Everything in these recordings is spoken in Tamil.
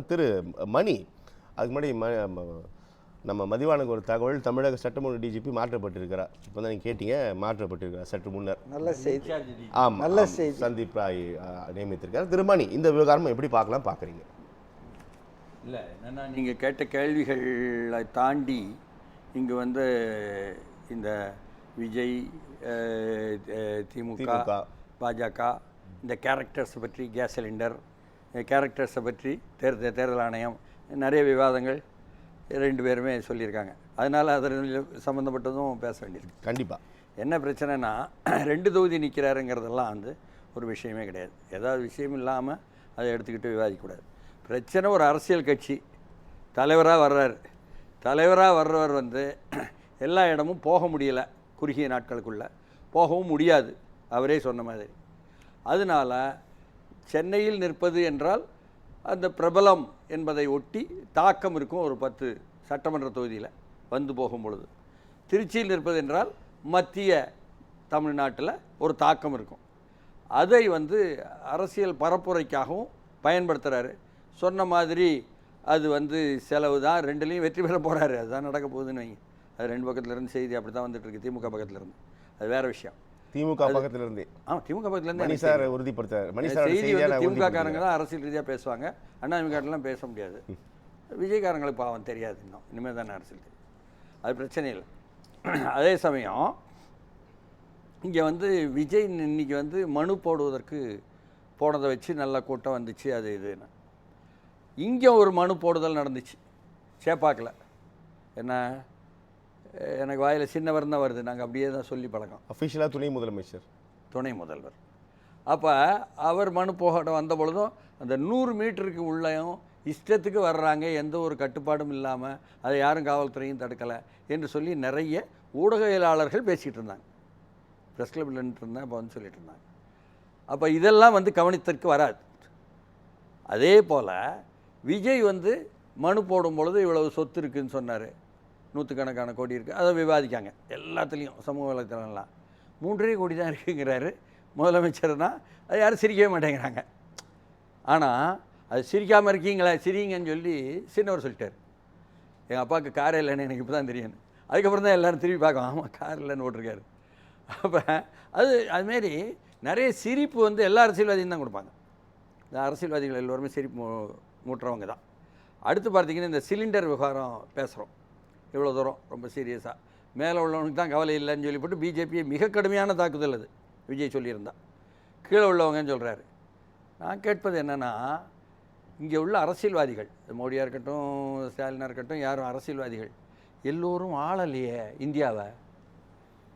திரு மணி, அதுக்கு முன்னாடி நம்ம மதிவானுக்கு ஒரு தகவல், தமிழக சட்டமன்ற டிஜிபி மாற்றப்பட்டிருக்கிறார். இப்போ தான் நீங்கள் கேட்டீங்க, மாற்றப்பட்டிருக்கிறார் சற்று முன்னர். நல்ல செய்தி. ஆமாம், நல்ல செய்தி. சந்தீப் ராய் நியமித்திருக்கார். திரு மணி, இந்த விவகாரம் எப்படி பார்க்குறீங்க? இல்லை, என்னென்னா நீங்கள் கேட்ட கேள்விகளை தாண்டி இங்கே வந்து இந்த விஜய், திமுக, பாஜக, இந்த கேரக்டர்ஸை பற்றி, கேஸ் சிலிண்டர் கேரக்டர்ஸை பற்றி தேர்தல் ஆணையம் நிறைய விவாதங்கள் ரெண்டு பேருமே சொல்லியிருக்காங்க. அதனால் அதில் சம்மந்தப்பட்டதும் பேச வேண்டியிருக்கு. கண்டிப்பாக. என்ன பிரச்சனைனா, 2 தொகுதி நிற்கிறாருங்கிறதெல்லாம் வந்து ஒரு விஷயமே கிடையாது. ஏதாவது விஷயம் இல்லாமல் அதை எடுத்துக்கிட்டு விவாதிக்கக்கூடாது. பிரச்சனை ஒரு அரசியல் கட்சி தலைவராக வர்றவர் வந்து எல்லா இடமும் போக முடியலை, குறுகிய நாட்களுக்குள்ளே போகவும் முடியாது, அவரே சொன்ன மாதிரி. அதனால் சென்னையில் நிற்பது என்றால் அந்த பிரபலம் என்பதை ஒட்டி தாக்கம் இருக்கும். ஒரு 10 சட்டமன்ற தொகுதியில் வந்து போகும் பொழுது, திருச்சியில் நிற்பது என்றால் மத்திய தமிழ்நாட்டில் ஒரு தாக்கம் இருக்கும். அதை வந்து அரசியல் பரப்புரைக்காகவும் பயன்படுத்துகிறாரு. சொன்ன மாதிரி அது வந்து செலவு தான், 2லையும் வெற்றி பெற போகிறாரு. அதுதான் நடக்க போகுதுன்னு வைங்க. அது 2 பக்கத்துலேருந்து செய்தி அப்படி தான் வந்துட்டுருக்கு. திமுக பக்கத்துலேருந்து அது வேறு விஷயம். திமுக பக்கத்திலிருந்து திமுக பக்கத்துலேருந்து மணி சார் உறுதிப்படுத்தார். செய்தி வந்து திமுக காரங்க தான் அரசியல் ரீதியாக பேசுவாங்க, அண்ணாதிமுகலாம் பேச முடியாது. விஜய்காரங்களுக்கு பாவம் தெரியாது, இனிமேல் தானே அரசியல் தெரியும், அது பிரச்சனை இல்லை. அதே சமயம் இங்கே வந்து விஜய் இன்னைக்கு வந்து மனு போடுவதற்கு போனதை வச்சு நல்ல கூட்டம் வந்துச்சு. அது இதுன்னு இங்கே ஒரு மனு போடுதல் நடந்துச்சு சேப்பாக்கில். என்ன, எனக்கு வாயில் சின்னவர் தான் வருது, நாங்கள் அப்படியே தான் சொல்லி பழக்கம். அஃபிஷியலாக துணை முதல்வர். அப்போ அவர் மனு போட வந்த பொழுதும் அந்த 100 மீட்டருக்கு உள்ளேயும் இஷ்டத்துக்கு வர்றாங்க, எந்த ஒரு கட்டுப்பாடும் இல்லாமல், அதை யாரும் காவல்துறையும் தடுக்கலை என்று சொல்லி நிறைய ஊடகவியலாளர்கள் பேசிகிட்டு இருந்தாங்க. ப்ரெஸ் கிளப்பில் இருந்தேன், அப்போ வந்து சொல்லிட்டு இருந்தாங்க. அப்போ இதெல்லாம் வந்து கவனித்திற்கு வராது. அதே போல் விஜய் வந்து மனு போடும் பொழுது இவ்வளவு சொத்து இருக்குதுன்னு சொன்னார், 100கணக்கான கோடி இருக்குது, அதை விவாதிக்காங்க எல்லாத்துலேயும், சமூக வலைத்தளம்லாம். 3.5 கோடி தான் இருக்குங்கிறாரு முதலமைச்சர்னா, அது யாரும் சிரிக்கவே மாட்டேங்கிறாங்க. ஆனால் அது சிரிக்காமல் இருக்கீங்களா, சிரிங்கன்னு சொல்லி சின்னவர் சொல்லிட்டார். எங்கள் அப்பாவுக்கு கார் இல்லைன்னு எனக்கு இப்போ தான் தெரியும். அதுக்கப்புறம் தான் எல்லோரும் திரும்பி பார்க்கலாம், ஆமாம் கார் இல்லைன்னு ஓட்டிருக்காரு. அப்போ அதுமாரி நிறைய சிரிப்பு வந்து எல்லா அரசியல்வாதியும் தான் கொடுப்பாங்க. இந்த அரசியல்வாதிகள் எல்லோருமே சிரிப்பு மூட்டுறவங்க தான். அடுத்து பார்த்திங்கன்னா இந்த சிலிண்டர் விவகாரம் பேசுகிறோம் இவ்வளோ தூரம் ரொம்ப சீரியஸாக. மேலே உள்ளவனுக்கு தான் கவலை இல்லைன்னு சொல்லிவிட்டு பிஜேபியை மிக கடுமையான தாக்குதல் அது விஜய் சொல்லியிருந்தா. கீழே உள்ளவங்கன்னு சொல்கிறாரு. நான் கேட்பது என்னென்னா, இங்கே உள்ள அரசியல்வாதிகள், மோடியாக இருக்கட்டும், ஸ்டாலினாக இருக்கட்டும், யாரும் அரசியல்வாதிகள் எல்லோரும் ஆளலையே இந்தியாவை.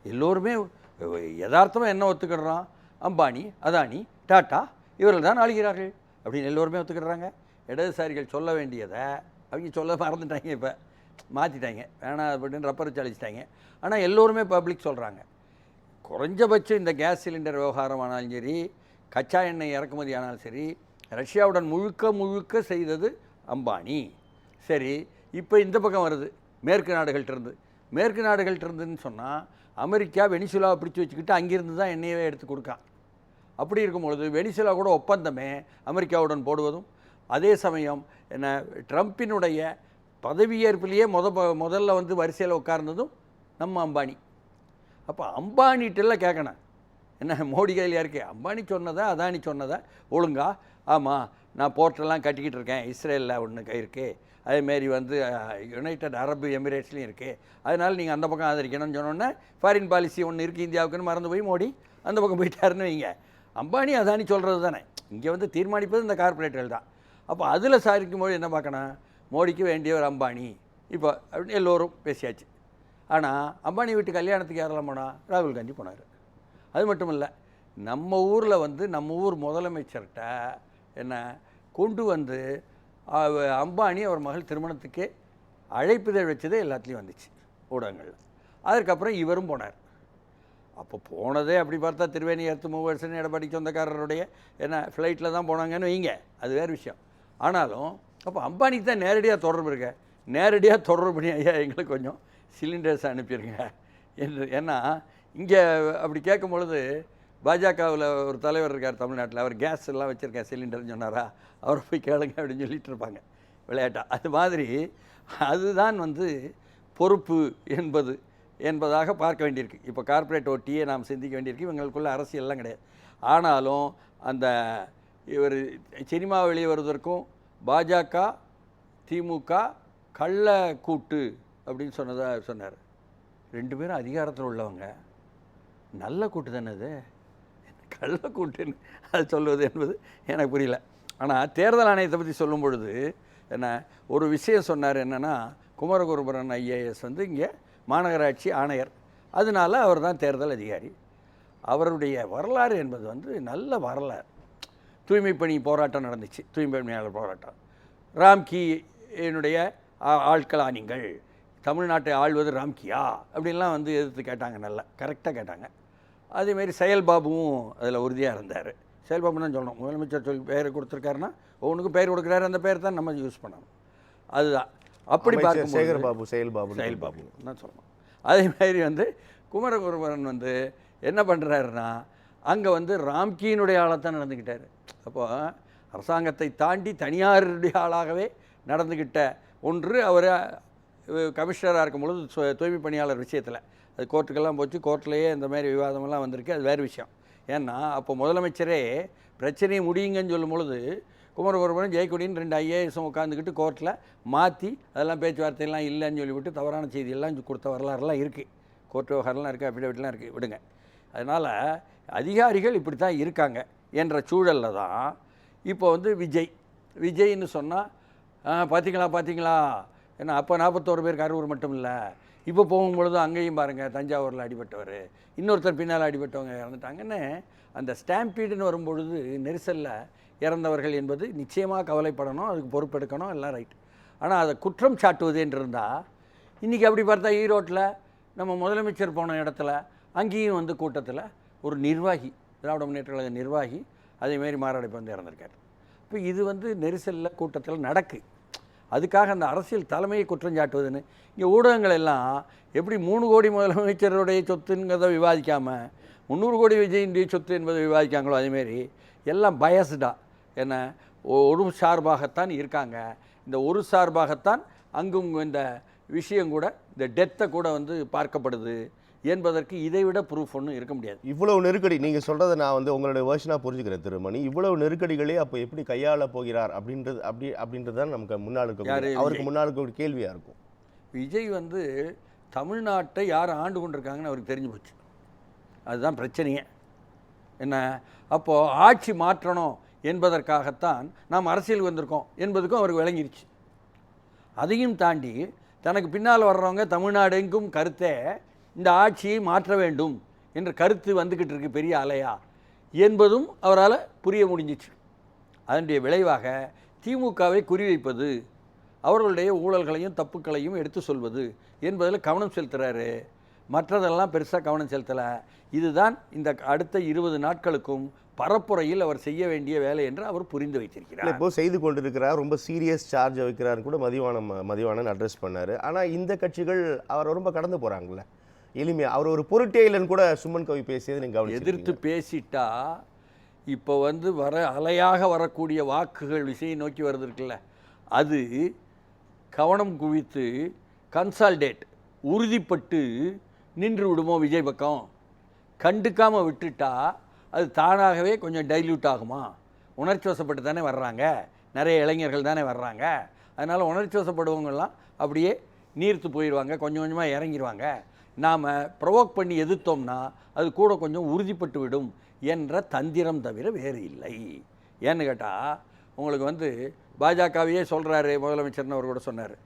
எல்லோருமே யதார்த்தமாக என்ன ஒத்துக்கிடுறான், அம்பானி, அதானி, டாட்டா இவர்கள் தான் ஆளுகிறார்கள் அப்படின்னு எல்லோருமே ஒத்துக்கிடுறாங்க. இடதுசாரிகள் சொல்ல வேண்டியதை அவங்க சொல்ல மறந்துட்டாங்க, இப்போ மாற்றிட்டாங்க, வேணாம் அப்படின்னு ரப்பர் அழிச்சிட்டாங்க. ஆனால் எல்லோருமே பப்ளிக் சொல்கிறாங்க. குறைஞ்சபட்சம் இந்த கேஸ் சிலிண்டர் விவகாரம் ஆனாலும் சரி, கச்சா எண்ணெய் இறக்குமதி ஆனாலும் சரி, ரஷ்யாவுடன் முழுக்க செய்தது அம்பானி. சரி, இப்போ இந்த பக்கம் வருது மேற்கு நாடுகள்கிட்டருந்துன்னு சொன்னால், அமெரிக்கா வெனிசுலாவை பிடிச்சி வச்சுக்கிட்டு அங்கேருந்து தான் எண்ணெயவே எடுத்து கொடுக்கான். அப்படி இருக்கும்பொழுது வெனிசுலா கூட ஒப்பந்தமே அமெரிக்காவுடன் போடுவதும், அதே சமயம் என்ன ட்ரம்ப்பினுடைய பதவியேற்பிலேயே முதல்ல வந்து வரிசையில் உட்கார்ந்ததும் நம்ம அம்பானி. அப்போ அம்பானிட்டெல்லாம் கேட்கணும், என்ன மோடி கையில் இருக்கே, அம்பானி சொன்னதா அதானி சொன்னதா ஒழுங்கா? ஆமாம், நான் போர்ட்டெல்லாம் கட்டிக்கிட்டு இருக்கேன், இஸ்ரேலில் ஒன்று இருக்குது, அதேமாரி வந்து யுனைடெட் அரபு எமிரேட்ஸ்லையும் இருக்குது, அதனால் நீங்கள் அந்த பக்கம் ஆதரிக்கணும்னு சொன்னோன்னே ஃபாரின் பாலிசி ஒன்று இருக்குது இந்தியாவுக்குன்னு மறந்து போய் மோடி அந்த பக்கம் போயிட்டாருன்னு வைங்க. அம்பானி அதானி சொல்கிறது தானே, இங்கே வந்து தீர்மானிப்பது இந்த கார்பரேட்டுகள் தான். அப்போ அதில் சாதிக்கும்போது என்ன பார்க்கணும், மோடிக்கு வேண்டியவர் அம்பானி இப்போ அப்படின்னு எல்லோரும் பேசியாச்சு. ஆனால் அம்பானி வீட்டு கல்யாணத்துக்கு யாரெல்லாம் போனால், ராகுல் காந்தி போனார். அது மட்டும் இல்லை, நம்ம ஊரில் வந்து நம்ம ஊர் முதலமைச்சர்கிட்ட என்ன கொண்டு வந்து அம்பானி அவர் மகள் திருமணத்துக்கே அழைப்புதழ் வச்சதே எல்லாத்துலேயும் வந்துச்சு ஊடகங்களில். அதற்கப்புறம் இவரும் போனார். அப்போ போனதே அப்படி பார்த்தா திருவேணி எர்த்து மூவர்சன் எடப்பாடி சொந்தக்காரருடைய என்ன ஃப்ளைட்டில் தான் போனாங்கன்னு வைங்க, அது வேறு விஷயம். ஆனாலும் அப்போ அம்பானிக்கு தான் நேரடியாக தொடர்பு இருக்க, நேரடியாக தொடர்பு பண்ணி ஐயா எங்களுக்கு கொஞ்சம் சிலிண்டர்ஸ் அனுப்பிடுங்க என்று. ஏன்னா இங்கே அப்படி கேட்கும் பொழுது பாஜகவில் ஒரு தலைவர் இருக்கார் தமிழ்நாட்டில், அவர் கேஸ் எல்லாம் வச்சுருக்கேன் சிலிண்டர்னு சொன்னாரா, அவரை போய் கேளுங்க அப்படின்னு சொல்லிட்டு இருப்பாங்க. விளையாட்டா. அது மாதிரி அதுதான் வந்து பொறுப்பு என்பதாக பார்க்க வேண்டியிருக்கு. இப்போ கார்ப்பரேட் ஒட்டியே நாம் சிந்திக்க வேண்டியிருக்கு. இவங்களுக்குள்ள அரசியல்லாம் கிடையாது. ஆனாலும் அந்த இவர் சினிமா வெளியே வருவதற்கும் பாஜக திமுக கள்ள கூட்டு அப்படின்னு சொன்னார். 2 பேரும் அதிகாரத்தில் உள்ளவங்க. நல்ல கூட்டு தானே அது, கள்ள கூட்டுன்னு அது சொல்வது என்பது எனக்கு புரியல. ஆனால் தேர்தல் ஆணையத்தை பற்றி சொல்லும் பொழுது என்ன ஒரு விஷயம் சொன்னார். என்னென்னா, குமரகுருபரன் ஐஏஎஸ் வந்து இங்கே மாநகராட்சி ஆணையர், அதனால அவர் தான் தேர்தல் அதிகாரி. அவருடைய வரலாறு என்பது வந்து நல்ல வரலாறு. தூய்மை பணி போராட்டம் நடந்துச்சு, தூய்மை பணியாளர் போராட்டம். ராம்கி என்னுடைய ஆட்களா நீங்கள், தமிழ்நாட்டை ஆள்வது ராம்கியா அப்படின்லாம் வந்து எதிர்த்து கேட்டாங்க. நல்லா கரெக்டாக கேட்டாங்க. அதேமாரி செயல்பாபுவும் அதில் உறுதியாக இருந்தார். செயல்பாபு தான் சொல்லணும், முதலமைச்சர் சொல்லி பேர் கொடுத்துருக்காருன்னா ஒவ்வொன்றுக்கும் பேர் கொடுக்குறாரு, அந்த பேர் தான் நம்ம யூஸ் பண்ணணும். அதுதான் அப்படி பார்க்கும் சேகர்பாபு செயல்பாபு தான் சொல்லணும். அதேமாதிரி வந்து குமரகுருபரன் வந்து என்ன பண்ணுறாருன்னா, அங்கே வந்து ராம்கியினுடைய ஆளாக தான் நடந்துக்கிட்டார். அப்போது அரசாங்கத்தை தாண்டி தனியாருடைய ஆளாகவே நடந்துக்கிட்ட ஒன்று. அவர் கமிஷனராக இருக்கும் பொழுது தூய்மை பணியாளர் விஷயத்தில் அது கோர்ட்டுக்கெல்லாம் போச்சு, கோர்ட்லேயே இந்த மாதிரி விவாதமெல்லாம் வந்திருக்கு. அது வேறு விஷயம். ஏன்னா அப்போ முதலமைச்சரே பிரச்சனையை முடியுங்கன்னு சொல்லும் பொழுது குமரகுருபரன் ஜெயக்கொடின்னு 2 ஐஏஎஸும் உட்காந்துக்கிட்டு கோர்ட்டில் மாற்றி அதெல்லாம் பேச்சுவார்த்தையெல்லாம் இல்லைன்னு சொல்லிவிட்டு தவறான செய்தியெல்லாம் கொடுத்த வரலாறுலாம் இருக்குது. கோர்ட் விவகாரம்லாம் இருக்குது, அஃபிடவிட்லாம் இருக்குது, விடுங்க. அதனால் அதிகாரிகள் இப்படி தான் இருக்காங்க என்ற சூழலில் தான் இப்போ வந்து விஜய்ன்னு சொன்னால் பார்த்தீங்களா ஏன்னா அப்போ 41 பேருக்கு அரூர் மட்டும் இல்லை, இப்போ போகும்பொழுது அங்கேயும் பாருங்கள் தஞ்சாவூரில் அடிபட்டவர், இன்னொருத்தர் பின்னால் அடிபட்டவங்க இறந்துட்டாங்கன்னு அந்த ஸ்டாம்பீடுன்னு வரும்பொழுது நெரிசலில் இறந்தவர்கள் என்பது நிச்சயமாக கவலைப்படணும், அதுக்கு பொறுப்பெடுக்கணும், எல்லாம் ரைட். ஆனால் அதை குற்றம் சாட்டுவது என்று இருந்தால் இன்றைக்கி அப்படி பார்த்தா ஈரோட்டில் நம்ம முதலமைச்சர் போன இடத்துல அங்கேயும் வந்து கூட்டத்தில் ஒரு நிர்வாகி, திராவிட முன்னேற்ற கழக நிர்வாகி அதேமாரி மாரடைப்பு வந்து இறந்துருக்கார். இப்போ இது வந்து நெரிசலில் கூட்டத்தில் நடக்கு. அதுக்காக அந்த அரசியல் தலைமையை குற்றம் சாட்டுவதுன்னு இங்கே ஊடகங்கள் எல்லாம் எப்படி 3 கோடி முதலமைச்சருடைய சொத்துங்கிறத விவாதிக்காமல் 300 கோடி விஜயினுடைய சொத்து என்பதை விவாதிக்காங்களோ அதேமாரி எல்லாம் பயஸ்டாக என்ன ஒரு சார்பாகத்தான் இருக்காங்க. இந்த ஒரு சார்பாகத்தான் அங்கும் இந்த விஷயம் கூட, இந்த டெத்தை கூட வந்து பார்க்கப்படுது என்பதற்கு இதைவிட ப்ரூஃப் ஒன்றும் இருக்க முடியாது. இவ்வளவு நெருக்கடி நீங்கள் சொல்கிறத நான் வந்து உங்களுடைய வேர்ஷனாக புரிஞ்சுக்கிறேன் திருமணி. இவ்வளவு நெருக்கடிகளே அப்போ எப்படி கையாள போகிறார் அப்படின்றது தான் நமக்கு முன்னாள் அவருக்கு முன்னாள் ஒரு கேள்வியாக இருக்கும். விஜய் வந்து தமிழ்நாட்டை யார் ஆண்டு கொண்டிருக்காங்கன்னு அவருக்கு தெரிஞ்சு போச்சு. அதுதான் பிரச்சனையே. என்ன அப்போது ஆட்சி மாற்றணும் என்பதற்காகத்தான் நாம் அரசியல் வந்திருக்கோம் என்பதுக்கும் அவருக்கு விளங்கிருச்சு. அதையும் தாண்டி தனக்கு பின்னால் வர்றவங்க தமிழ்நாடு எங்கும் கருத்தை இந்த ஆட்சியை மாற்ற வேண்டும் என்ற கருத்து வந்துக்கிட்டு இருக்கு பெரிய அலையா என்பதும் அவரால் புரிய முடிஞ்சிச்சு. அதனுடைய விளைவாக திமுகவை குறிவைப்பது, அவர்களுடைய ஊழல்களையும் தப்புக்களையும் எடுத்து சொல்வது என்பதில் கவனம் செலுத்துகிறாரு. மற்றதெல்லாம் பெருசாக கவனம் செலுத்தலை. இதுதான் இந்த அடுத்த 20 நாட்களுக்கும் பரப்புரையில் அவர் செய்ய வேண்டிய வேலை என்று அவர் புரிந்து வைத்திருக்கிறார். இப்போ செய்து கொண்டிருக்கிறார். ரொம்ப சீரியஸ் சார்ஜ் வைக்கிறார் கூட மதிவாணன் அட்ரஸ் பண்ணார். ஆனால் இந்த கட்சிகள் அவரை ரொம்ப கடந்து போகிறாங்களே எளிமையாக. அவர் ஒரு பொருட்டே இல்லைன்னு கூட சுமன் கவி பேசியது நீங்கள் எதிர்த்து பேசிட்டா இப்போ வந்து அலையாக வரக்கூடிய வாக்குகள் விஷயம் நோக்கி வருது இருக்குல்ல, அது கவனம் குவித்து கன்சால்டேட் உறுதிப்பட்டு நின்று விடுமோ விஜய் பக்கம். கண்டுக்காமல் விட்டுட்டா அது தானாகவே கொஞ்சம் டைல்யூட் ஆகுமா. உணர்ச்சி வசப்பட்டு தானே வர்றாங்க, நிறைய இளைஞர்கள் தானே வர்றாங்க. அதனால் உணர்ச்சி வசப்படுவங்கெல்லாம் அப்படியே நீர்த்து போயிடுவாங்க, கொஞ்சம் கொஞ்சமாக இறங்கிடுவாங்க. நாம் ப்ரொவோக் பண்ணி எதிர்த்தோம்னா அது கூட கொஞ்சம் உறுதிப்பட்டு விடும் என்ற தந்திரம் தவிர வேறு இல்லை. ஏன்னு கேட்டால் உங்களுக்கு வந்து பாஜகவையே சொல்கிறாரு முதலமைச்சர்னு அவர் கூட சொன்னார்.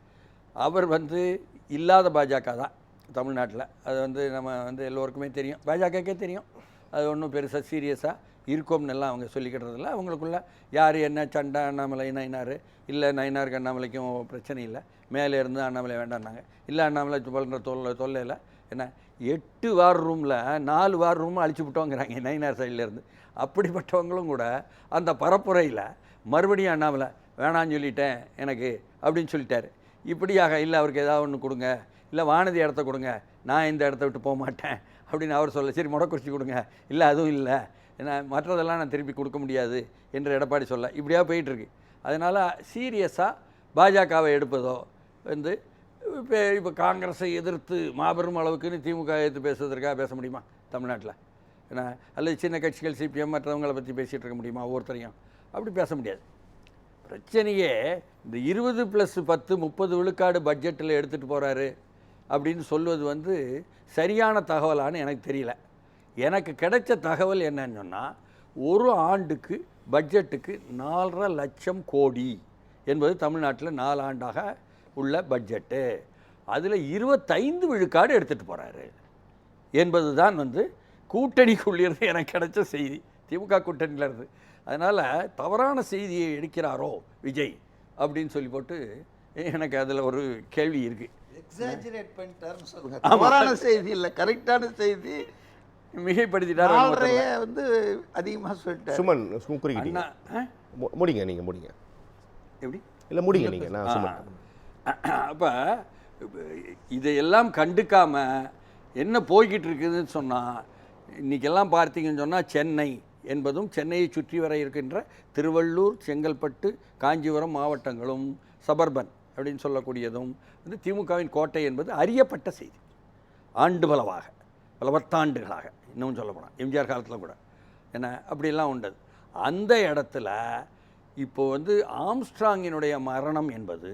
அவர் வந்து இல்லாத பாஜக தான் தமிழ்நாட்டில். அது வந்து நம்ம வந்து எல்லோருக்குமே தெரியும், பாஜகக்கே தெரியும். அது ஒன்றும் பெருசாக சீரியஸாக இருக்கும்னு எல்லாம் அவங்க சொல்லிக்கிட்டதில்ல. அவங்களுக்குள்ள யார் என்ன சண்டை, அண்ணாமலை நயினார் இல்லை, நயினாருக்கு அண்ணாமலைக்கும் பிரச்சனை இல்லை, மேலே இருந்து அண்ணாமலை வேண்டான்னாங்க, இல்லை அண்ணாமலை பண்ணுற தொல்லையில் என்ன 8 வார் ரூமில் 4 வார் ரூம் அழிச்சு விட்டோங்கிறாங்க நயினார் சைட்லேருந்து. அப்படிப்பட்டவங்களும் கூட அந்த பரப்புரையில் மறுபடியும் அண்ணாமலை வேணான்னு சொல்லிட்டேன் எனக்கு அப்படின்னு சொல்லிட்டார். இப்படியாக இல்லை அவருக்கு ஏதாவது ஒன்று கொடுங்க, இல்லை வானதி இடத்த கொடுங்க, நான் இந்த இடத்த விட்டு போக மாட்டேன் அப்படின்னு அவர் சொல்ல. சரி முடக்குறிச்சி கொடுங்க, இல்லை அதுவும் இல்லை, ஏன்னா மற்றதெல்லாம் நான் திருப்பி கொடுக்க முடியாது என்று எடப்பாடி சொல்ல. இப்படியாக போயிட்டுருக்கு. அதனால் சீரியஸாக பாஜகவை எடுப்பதோ வந்து இப்போ காங்கிரஸை எதிர்த்து மாபெரும் அளவுக்குன்னு திமுக எதிர்த்து பேசுவதற்காக பேச முடியுமா தமிழ்நாட்டில்? ஏன்னா அல்லது சின்ன கட்சிகள் சிபிஎம் மற்றவங்களை பற்றி பேசிகிட்டு இருக்க முடியுமா ஒவ்வொருத்தரையும்? அப்படி பேச முடியாது. பிரச்சனையே இந்த 20+10 30 விழுக்காடு பட்ஜெட்டில் எடுத்துகிட்டு போகிறாரு அப்படின்னு சொல்வது வந்து சரியான தகவலான்னு எனக்கு தெரியல. எனக்கு கிடைச்ச தகவல் என்னன்னு சொன்னால், ஒரு ஆண்டுக்கு பட்ஜெட்டுக்கு 4.5 லட்சம் கோடி என்பது தமிழ்நாட்டில் 4 ஆண்டாக உள்ள பட்ஜெட்டு. அதில் 25 விழுக்காடு எடுத்துகிட்டு போகிறாரு என்பது தான் வந்து கூட்டணிக்குள்ளிருந்து எனக்கு கிடைச்ச செய்தி, திமுக கூட்டணியிலேருந்து. அதனால் தவறான செய்தியை எடுக்கிறாரோ விஜய் அப்படின்னு சொல்லி போட்டு எனக்கு அதில் ஒரு கேள்வி இருக்குது. எக்ஸாஜரேட் பண்ணிட்டாருன்னு சொல்லுங்க. தவறான செய்தி இல்லை, கரெக்டான செய்தி. மிகைப்படுத்திட்டார் வந்து அதிகமாக சொல்லிட்டார். சுமன் குறிக்கிட்டீங்க. முடிங்க, நீங்கள் முடிங்க. எப்படி இல்லை முடிங்க நீங்கள். நான் சுமன். அப்போ இதையெல்லாம் கண்டுக்காமல் என்ன போய்கிட்டு இருக்குதுன்னு சொன்னால், இன்றைக்கெல்லாம் பார்த்தீங்கன்னு சொன்னால் சென்னை என்பதும் சென்னையை சுற்றி வர இருக்கின்ற திருவள்ளூர், செங்கல்பட்டு, காஞ்சிபுரம் மாவட்டங்களும் சபர்பன் அப்படின்னு சொல்லக்கூடியதும் வந்து திமுகவின் கோட்டை என்பது அறியப்பட்ட செய்தி. ஆண்டு பல 10 இன்னும் சொல்ல போனால் எம்ஜிஆர் காலத்தில் கூட என்ன அப்படிலாம் உண்டது. அந்த இடத்துல இப்போ வந்து ஆம்ஸ்ட்ராங்கினுடைய மரணம் என்பது,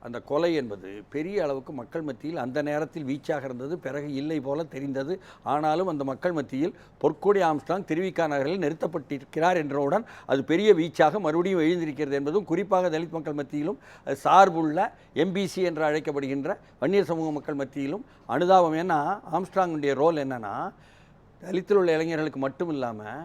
அந்த கொலை என்பது பெரிய அளவுக்கு மக்கள் மத்தியில் அந்த நேரத்தில் வீச்சாக இருந்தது. பிறகு இல்லை போல தெரிந்தது. ஆனாலும் அந்த மக்கள் மத்தியில் பொற்கொடி ஆம்ஸ்ட்ராங் திருவிக நகரில் நிறுத்தப்பட்டிருக்கிறார் என்றவுடன் அது பெரிய வீச்சாக மறுபடியும் எழுந்திருக்கிறது என்பதும், குறிப்பாக தலித் மக்கள் மத்தியிலும் சார்புள்ள எம்பிசி என்று அழைக்கப்படுகின்ற வன்னியர் சமூக மக்கள் மத்தியிலும் அனுதாபம். ஏன்னா ஆம்ஸ்ட்ராங்குடைய ரோல் என்னென்னா, தலித்தில் உள்ள இளைஞர்களுக்கு மட்டும் இல்லாமல்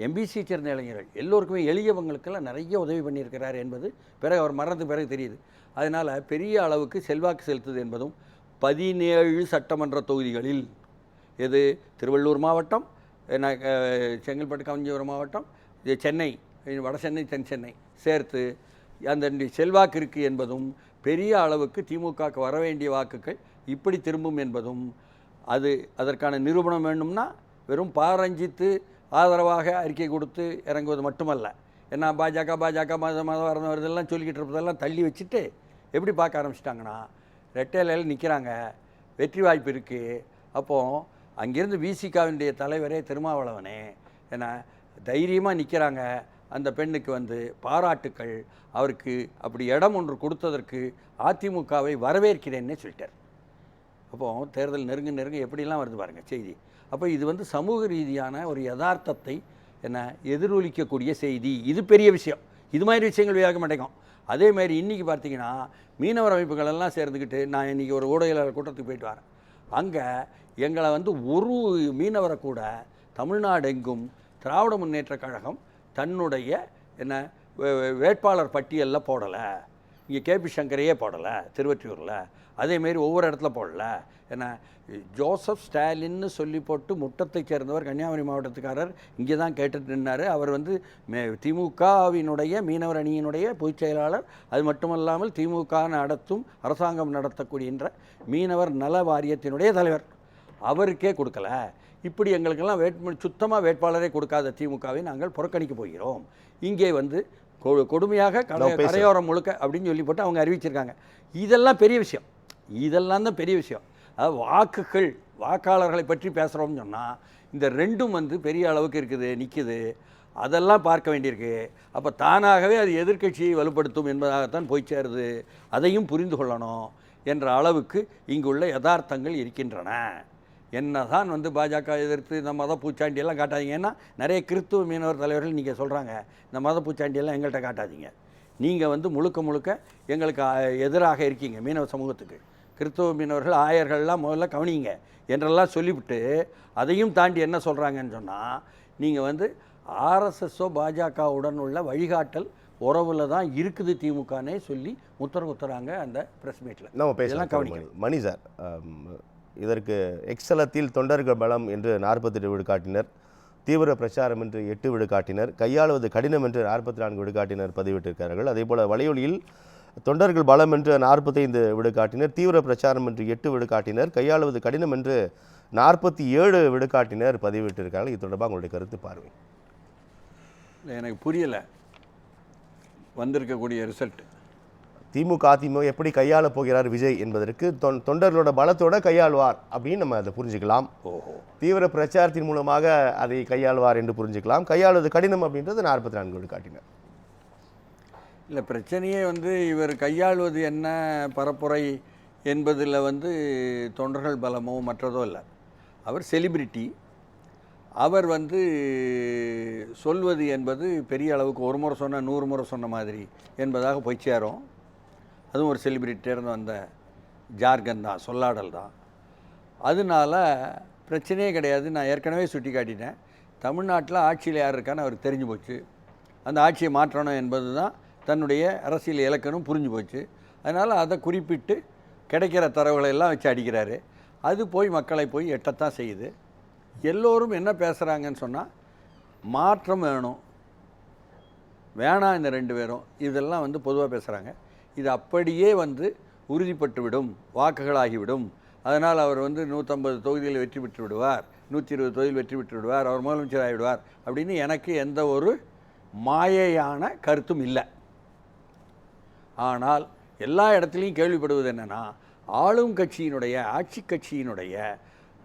எம்பிசியை சேர்ந்த இளைஞர்கள் எல்லோருக்குமே, எளியவங்களுக்கெல்லாம் நிறைய உதவி பண்ணியிருக்கிறார் என்பது பிறகு அவர் மரணத்துக்கு பிறகு தெரியுது. அதனால் பெரிய அளவுக்கு செல்வாக்கு செலுத்துது என்பதும் 17 சட்டமன்ற தொகுதிகளில், எது திருவள்ளூர் மாவட்டம், செங்கல்பட்டு, காஞ்சிபுரம் மாவட்டம், இது சென்னை, வட சென்னை, தென் சென்னை சேர்த்து அந்த செல்வாக்கு இருக்குது என்பதும், பெரிய அளவுக்கு திமுகவுக்கு வர வேண்டிய வாக்குகள் இப்படி திரும்பும் என்பதும், அதற்கான நிரூபணம் வேண்டும்னா வெறும் பாரஞ்சித்து ஆதரவாக அறிக்கை கொடுத்து இறங்குவது மட்டுமல்ல. ஏன்னா பாஜக மதம் வரணும் வருதெல்லாம் சொல்லிக்கிட்டு இருப்பதெல்லாம் தள்ளி வச்சுட்டு எப்படி பார்க்க ஆரம்பிச்சிட்டாங்கன்னா, ரெட்டையிலையில் நிற்கிறாங்க, வெற்றி வாய்ப்பு இருக்குது. அப்போது அங்கேருந்து விசிகாவினுடைய தலைவரே திருமாவளவனே ஏன்னா தைரியமாக நிற்கிறாங்க. அந்த பெண்ணுக்கு வந்து பாராட்டுக்கள், அவருக்கு அப்படி இடம் ஒன்று கொடுத்ததற்கு அதிமுகவை வரவேற்கிறேன்னே சொல்லிட்டார். அப்போது தேர்தல் நெருங்க எப்படிலாம் வருது பாருங்கள் செய்தி. அப்போ இது வந்து சமூக ரீதியான ஒரு யதார்த்தத்தை எதிரொலிக்கக்கூடிய செய்தி. இது பெரிய விஷயம். இது மாதிரி விஷயங்கள் வியாக்க மாட்டேங்கும். அதேமாதிரி இன்றைக்கி பார்த்தீங்கன்னா மீனவர் அமைப்புகள் எல்லாம் சேர்ந்துக்கிட்டு, நான் இன்றைக்கி ஒரு ஊடகவியலாளர் கூட்டத்துக்கு போயிட்டு வரேன். அங்கே எங்களை வந்து ஒரு மீனவரை கூட தமிழ்நாடு எங்கும் திராவிட முன்னேற்ற கழகம் தன்னுடைய வேட்பாளர் பட்டியலில் போடலை. இங்கே கேபி சங்கரையே போடலை திருவொற்றியூரில், அதேமாரி ஒவ்வொரு இடத்துல போடல. ஏன்னா ஜோசப் ஸ்டாலின்னு சொல்லி போட்டு முட்டத்தை சேர்ந்தவர், கன்னியாகுமரி மாவட்டத்துக்காரர், இங்கே தான் கேட்டுட்டு நின்னார். அவர் வந்து திமுகவினுடைய மீனவர் அணியினுடைய பொதுச் செயலாளர். அது மட்டுமல்லாமல் திமுக நடத்தும் அரசாங்கம் நடத்தக்கூடிய மீனவர் நல வாரியத்தினுடைய தலைவர். அவருக்கே கொடுக்கல. இப்படி எங்களுக்கெல்லாம் சுத்தமாக வேட்பாளரே கொடுக்காத திமுகவை நாங்கள் புறக்கணிக்க போகிறோம். இங்கே வந்து கொடுமையாக கரையோரம் முழுக்க அப்படின்னு சொல்லி போட்டு அவங்க அறிவிச்சிருக்காங்க. இதெல்லாம் பெரிய விஷயம். இதெல்லாம் தான் பெரிய விஷயம். அதாவது வாக்காளர்களை பற்றி பேசுகிறோம்னு சொன்னால் இந்த ரெண்டும் வந்து பெரிய அளவுக்கு இருக்குது, நிற்குது. அதெல்லாம் பார்க்க வேண்டியிருக்கு. அப்போ தானாகவே அது எதிர்க்கட்சியை வலுப்படுத்தும் என்பதாகத்தான் போய் சேருது. அதையும் புரிந்து கொள்ளணும் என்ற அளவுக்கு இங்குள்ள யதார்த்தங்கள் இருக்கின்றன. என்ன தான் வந்து பாஜக எதிர்த்து இந்த மத பூச்சாண்டியெல்லாம் காட்டாதீங்க. ஏன்னா நிறைய கிறிஸ்துவ மீனவர் தலைவர்கள் நீங்கள் சொல்கிறாங்க, இந்த மத பூச்சாண்டியெல்லாம் எங்கள்கிட்ட காட்டாதீங்க, நீங்கள் வந்து முழுக்க எங்களுக்கு எதிராக இருக்கீங்க மீனவ சமூகத்துக்கு, கிறிஸ்தவ மீனவர்கள் ஆயர்கள்லாம் முதல்ல கவனிங்க என்றெல்லாம் சொல்லிவிட்டு, அதையும் தாண்டி என்ன சொல்கிறாங்கன்னு சொன்னால், நீங்கள் வந்து ஆர்எஸ்எஸ்ஓ பாஜகவுடன் உள்ள வழிகாட்டல் உறவில் தான் இருக்குது திமுகனே சொல்லி குத்துறாங்க அந்த ப்ரெஸ் மீட்டில். நம்ம பேசலாம். கவனிக்கணும் மணி சார், இதற்கு எக்ஸலத்தில் தொண்டர்கள் பலம் என்று 48 விழுக்காட்டினர், தீவிர பிரச்சாரம் என்று 8 விழுக்காட்டினர், கையாளுவது கடினம் என்று 44 விழுக்காட்டினர் பதிவிட்டிருக்கிறார்கள். அதேபோல் வலையொலியில் தொண்டர்கள் பலம் என்று 45 விழுக்காட்டினர், தீவிர பிரச்சாரம் என்று 8 விழுக்காட்டினர், கையாளுவது கடினம் என்று 47 விழுக்காட்டினர் பதிவிட்டிருக்கார்கள். இது தொடர்பாக உங்களுடைய கருத்து பார்வை? எனக்கு புரியலை வந்திருக்கக்கூடிய ரிசல்ட். திமுக அதிமுக எப்படி கையாள போகிறார் விஜய் என்பதற்கு தொண்டர்களோட பலத்தோட கையாள்வார் அப்படின்னு நம்ம அதை புரிஞ்சுக்கலாம். தீவிர பிரச்சாரத்தின் மூலமாக அதை கையாள்வார் என்று புரிஞ்சுக்கலாம். கையாளுவது கடினம் அப்படின்றது 44 விழுக்காட்டினர். இல்லை, பிரச்சனையே இவர் கையாளுவது என்ன பரப்புரை என்பதில் தொண்டர்கள் பலமோ மற்றதோ இல்லை. அவர் செலிபிரிட்டி. அவர் சொல்வது என்பது பெரிய அளவுக்கு ஒரு முறை சொன்ன 100 முறை சொன்ன மாதிரி என்பதாக போய் சேரும். அதுவும் ஒரு செலிபிரிட்டியிருந்து வந்த ஜார்கன் தான், சொல்லாடல் தான். அதனால பிரச்சனையே கிடையாது. நான் ஏற்கனவே சுட்டி காட்டினேன், தமிழ்நாட்டில் ஆட்சியில் யார் இருக்கான்னு அவருக்கு தெரிஞ்சு போச்சு. அந்த ஆட்சியை மாற்றணும் என்பது தான் தன்னுடைய அரசியல் இலக்கணம் புரிஞ்சு போச்சு. அதனால் அதை குறிப்பிட்டு கிடைக்கிற தரவுகளை எல்லாம் வச்சு அடிக்கிறாரு. அது போய் மக்களை போய் எட்டத்தான் செய்யுது. எல்லோரும் என்ன பேசுகிறாங்கன்னு சொன்னால், மாற்றம் வேணும், வேணாம் இந்த 2 பேரும், இதெல்லாம் பொதுவாக பேசுகிறாங்க. இது அப்படியே உறுதிப்பட்டு விடும், வாக்குகளாகிவிடும். அதனால் அவர் 150 தொகுதியில் வெற்றி பெற்று விடுவார், 120 தொகுதியில் வெற்றி பெற்று விடுவார், அவர் முதலமைச்சர் ஆகிவிடுவார் அப்படின்னு எனக்கு எந்த ஒரு மாயையான கருத்தும் இல்லை. ஆனால் எல்லா இடத்துலையும் கேள்விப்படுவது என்னென்னா, ஆளும் கட்சியினுடைய, ஆட்சி கட்சியினுடைய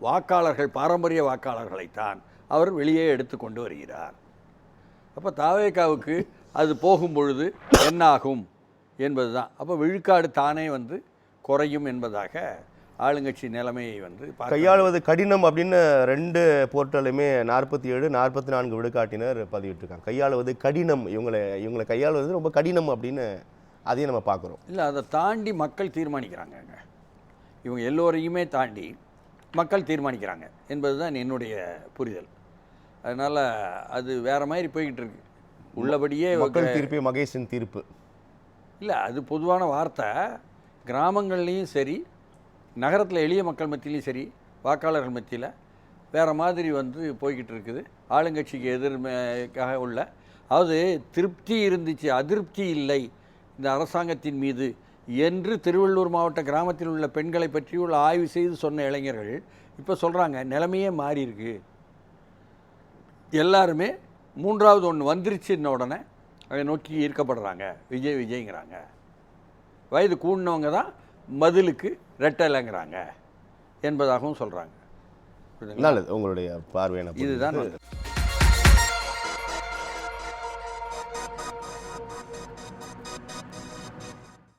வாக்காளர்கள், பாரம்பரிய வாக்காளர்களைத்தான் அவர் வெளியே எடுத்து கொண்டு வருகிறார். அப்போ தாவேகாவுக்கு அது போகும் பொழுது என்னாகும் என்பது தான். அப்போ விழுக்காடு தானே குறையும் என்பதாக ஆளுங்கட்சி நிலைமையை கையாளுவது கடினம் அப்படின்னு 2 போர்ட்டலுமே 47, 44 விழுக்காட்டினர் பதிவிட்டிருக்காங்க. கையாளுவது கடினம், இவங்களை கையாளுவது ரொம்ப கடினம் அப்படின்னு அதையும் நம்ம பார்க்குறோம். இல்லை, அதை தாண்டி மக்கள் தீர்மானிக்கிறாங்க. இவங்க எல்லோரையுமே தாண்டி மக்கள் தீர்மானிக்கிறாங்க என்பது தான் என்னுடைய புரிதல். அதனால் அது வேறு மாதிரி போய்கிட்டு இருக்கு. உள்ளபடியே மக்கள் தீர்ப்பு, மகேஷின் தீர்ப்பு இல்லை, அது பொதுவான வார்த்தை. கிராமங்கள்லேயும் சரி, நகரத்தில் எளிய மக்கள் மத்தியிலையும் சரி, வாக்காளர்கள் மத்தியில் வேறு மாதிரி போய்கிட்டு இருக்குது. ஆளுங்கட்சிக்கு எதிர்மைக்காக உள்ள, அதாவது திருப்தி இருந்துச்சு, அதிருப்தி இல்லை இந்த அரசாங்கத்தின் மீது என்று திருவள்ளூர் மாவட்ட கிராமத்தில் உள்ள பெண்களை பற்றி உள்ள ஆய்வு செய்து சொன்ன இளைஞர்கள் இப்போ சொல்கிறாங்க, நிலைமையே மாறி இருக்கு. எல்லாருமே 3வது ஒன்று வந்துருச்சுன்ன உடனே அதை நோக்கி ஈர்க்கப்படுறாங்க, விஜய் விஜய்ங்கிறாங்க. வயது கூடினவங்க தான் பதிலுக்கு ரெட்டலைங்கிறாங்க என்பதாகவும் சொல்கிறாங்க. நல்லது, உங்களுடைய பார்வை இதுதான்.